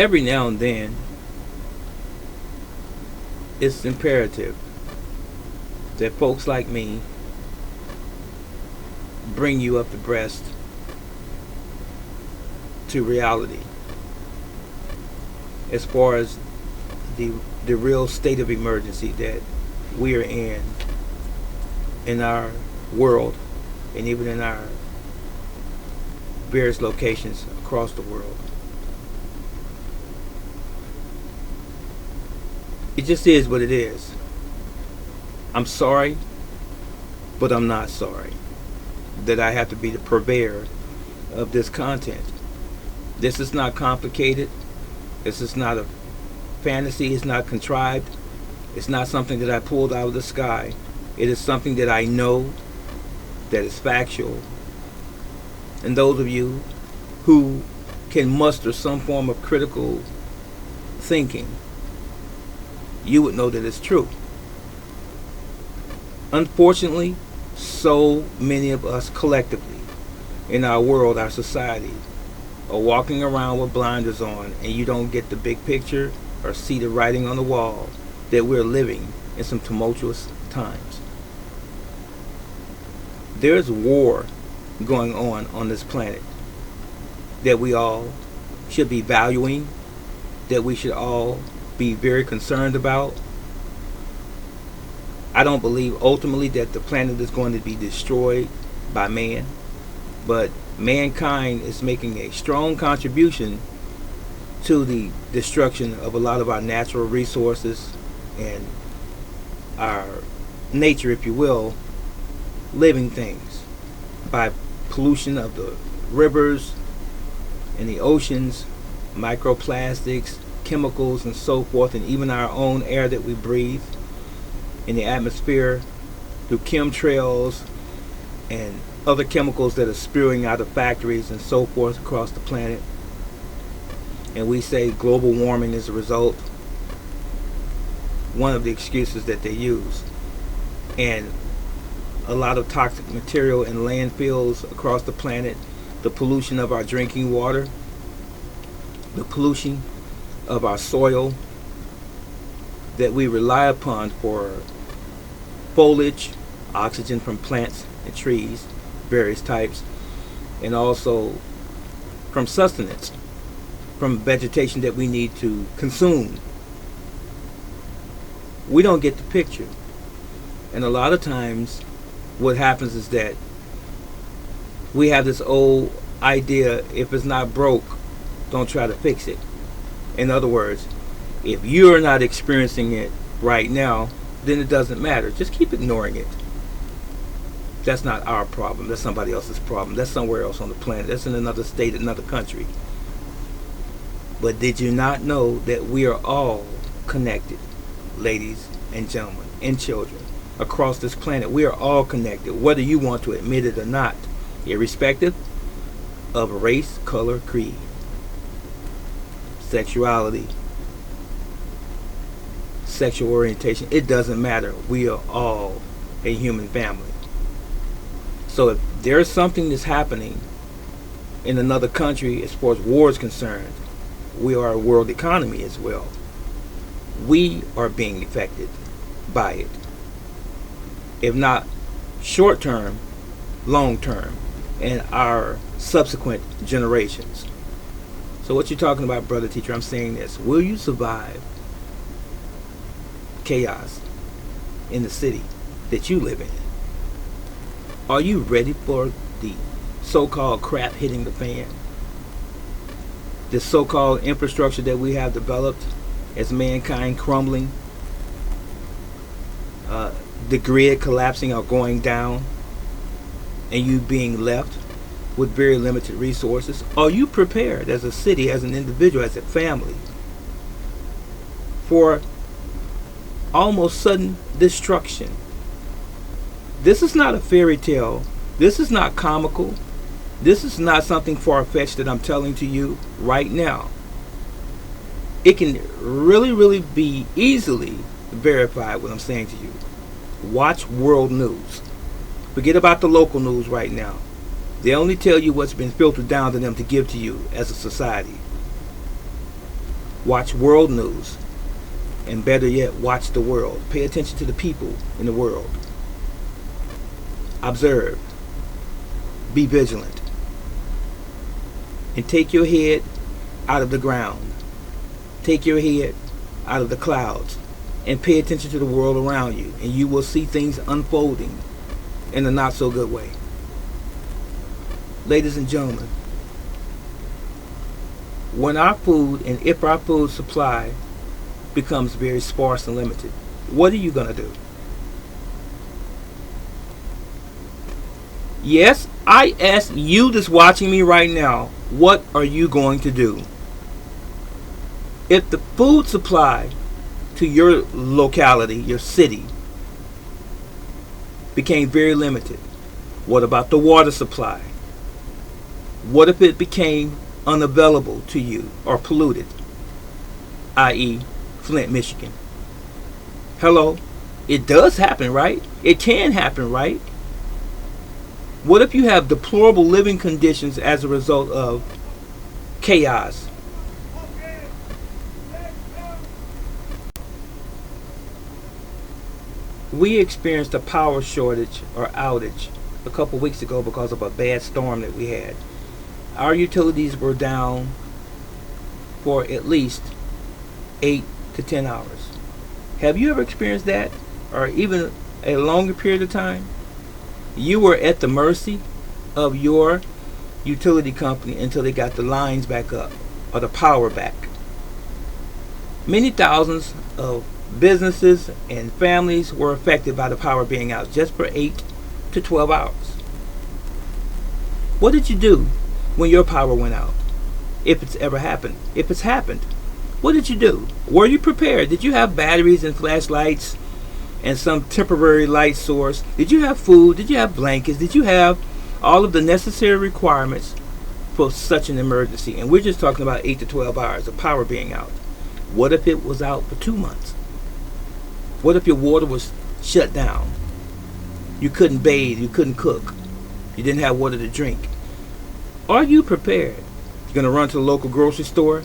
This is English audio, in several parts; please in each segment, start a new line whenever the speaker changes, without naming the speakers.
every now and then it's imperative that folks like me bring you up the breast to reality as far as the real state of emergency that we are in our world and even in our various locations across the world. It just is what it is. I'm sorry, but I'm not sorry that I have to be the purveyor of this content. This is not complicated. This is not a fantasy. It's not contrived. It's not something that I pulled out of the sky. It is something that I know, that is factual. And those of you who can muster some form of critical thinking, you would know that it's true. Unfortunately, so many of us collectively in our world, our society, are walking around with blinders on, and you don't get the big picture or see the writing on the wall that we're living in some tumultuous times. There's war going on this planet that we all should be valuing, that we should all be very concerned about. I don't believe ultimately that the planet is going to be destroyed by man, but mankind is making a strong contribution to the destruction of a lot of our natural resources and our nature, if you will, living things, by pollution of the rivers and the oceans, microplastics, chemicals and so forth, and even our own air that we breathe in the atmosphere through chemtrails and other chemicals that are spewing out of factories and so forth across the planet. And we say global warming is a result, one of the excuses that they use. And a lot of toxic material in landfills across the planet, the pollution of our drinking water, the pollution of our soil that we rely upon for foliage, oxygen from plants and trees, various types, and also from sustenance, from vegetation that we need to consume. We don't get the picture. And a lot of times what happens is that we have this old idea, if it's not broke, don't try to fix it. In other words, if you're not experiencing it right now, then it doesn't matter. Just keep ignoring it. That's not our problem. That's somebody else's problem. That's somewhere else on the planet. That's in another state, another country. But did you not know that we are all connected, ladies and gentlemen, and children, across this planet? We are all connected, whether you want to admit it or not, irrespective of race, color, creed, sexuality, sexual orientation. It doesn't matter. We are all a human family. So if there's something that's happening in another country as far as war is concerned, we are a world economy as well. We are being affected by it. If not short term, long term, and our subsequent generations. So what you're talking about, brother teacher, I'm saying this. Will you survive chaos in the city that you live in? Are you ready for the so-called crap hitting the fan? The so-called infrastructure that we have developed as mankind crumbling, the grid collapsing or going down, and you being left with very limited resources? Are you prepared as a city, as an individual, as a family, for almost sudden destruction? This is not a fairy tale. This is not comical. This is not something far-fetched that I'm telling to you right now. It can really, really be easily verified what I'm saying to you. Watch world news. Forget about the local news right now. They only tell you what's been filtered down to them to give to you as a society. Watch world news. And better yet, watch the world. Pay attention to the people in the world. Observe. Be vigilant. And take your head out of the ground. Take your head out of the clouds. And pay attention to the world around you. And you will see things unfolding in a not so good way. Ladies and gentlemen, when our food and if our food supply becomes very sparse and limited, what are you going to do? Yes, I ask you that's watching me right now, what are you going to do? If the food supply to your locality, your city, became very limited, what about the water supply? What if it became unavailable to you or polluted, i.e. Flint, Michigan? Hello? It does happen, right? It can happen, right? What if you have deplorable living conditions as a result of chaos? We experienced a power shortage or outage a couple weeks ago because of a bad storm that we had. Our utilities were down for at least 8 to 10 hours. Have you ever experienced that, or even a longer period of time? You were at the mercy of your utility company until they got the lines back up or the power back. Many thousands of businesses and families were affected by the power being out just for 8 to 12 hours. What did you do when your power went out? If it's ever happened. If it's happened, what did you do? Were you prepared? Did you have batteries and flashlights and some temporary light source? Did you have food? Did you have blankets? Did you have all of the necessary requirements for such an emergency? And we're just talking about 8 to 12 hours of power being out. What if it was out for 2 months? What if your water was shut down? You couldn't bathe, you couldn't cook, you didn't have water to drink. Are you prepared? You're going to run to the local grocery store?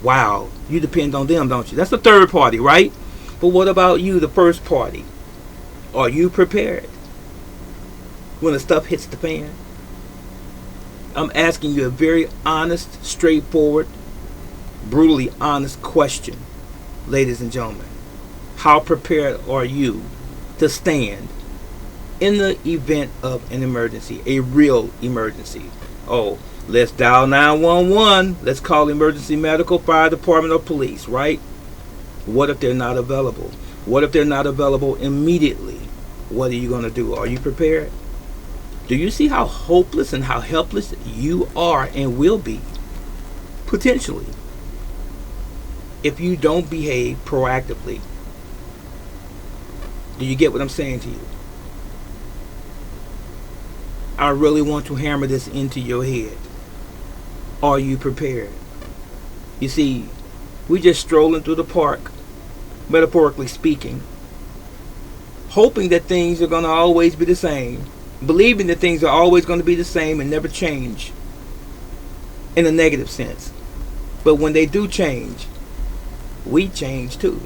Wow, you depend on them, don't you? That's the third party, right? But what about you, the first party? Are you prepared when the stuff hits the fan? I'm asking you a very honest, straightforward, brutally honest question, ladies and gentlemen. How prepared are you to stand in the event of an emergency, a real emergency? Oh, let's dial 911. Let's call emergency medical, fire department, or police, right? What if they're not available? What if they're not available immediately? What are you going to do? Are you prepared? Do you see how hopeless and how helpless you are and will be, potentially, if you don't behave proactively? Do you get what I'm saying to you? I really want to hammer this into your head. Are you prepared? You see, we're just strolling through the park, metaphorically speaking, hoping that things are going to always be the same, believing that things are always going to be the same and never change in a negative sense. But when they do change, we change too.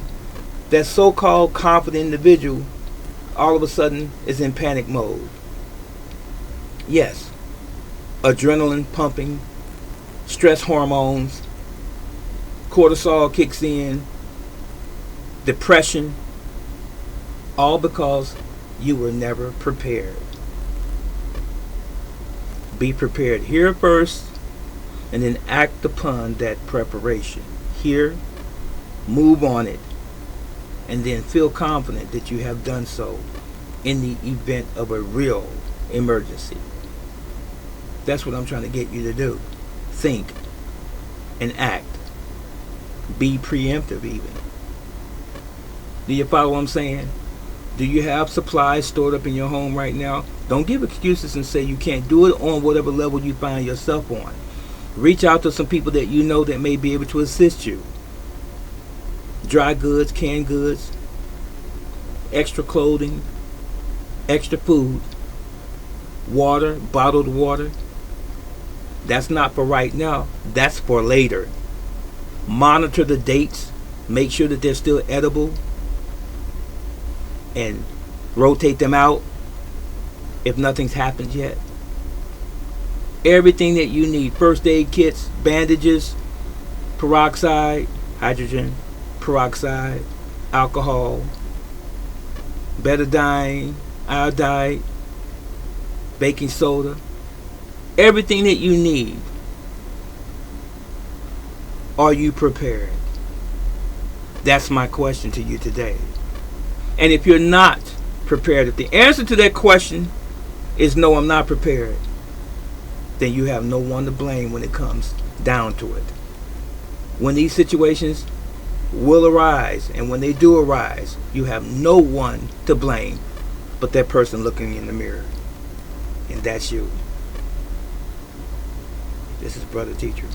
That so-called confident individual all of a sudden is in panic mode. Yes, adrenaline pumping, stress hormones, cortisol kicks in, depression, all because you were never prepared. Be prepared. Hear first and then act upon that preparation. Hear, move on it, and then feel confident that you have done so in the event of a real emergency. That's what I'm trying to get you to do. Think and act. Be preemptive even. Do you follow what I'm saying? Do you have supplies stored up in your home right now? Don't give excuses and say you can't do it on whatever level you find yourself on. Reach out to some people that you know that may be able to assist you. Dry goods, canned goods, extra clothing, extra food, water, bottled water. That's not for right now. That's for later. Monitor the dates. Make sure that they're still edible. And rotate them out if nothing's happened yet. Everything that you need. First aid kits, bandages, peroxide, hydrogen, peroxide, alcohol, betadine, iodide, baking soda. Everything that you need. Are you prepared? That's my question to you today. And if you're not prepared, if the answer to that question is no, I'm not prepared, then you have no one to blame when it comes down to it. When these situations will arise, and when they do arise, you have no one to blame but that person looking in the mirror. And that's you. This is Brother Teacher.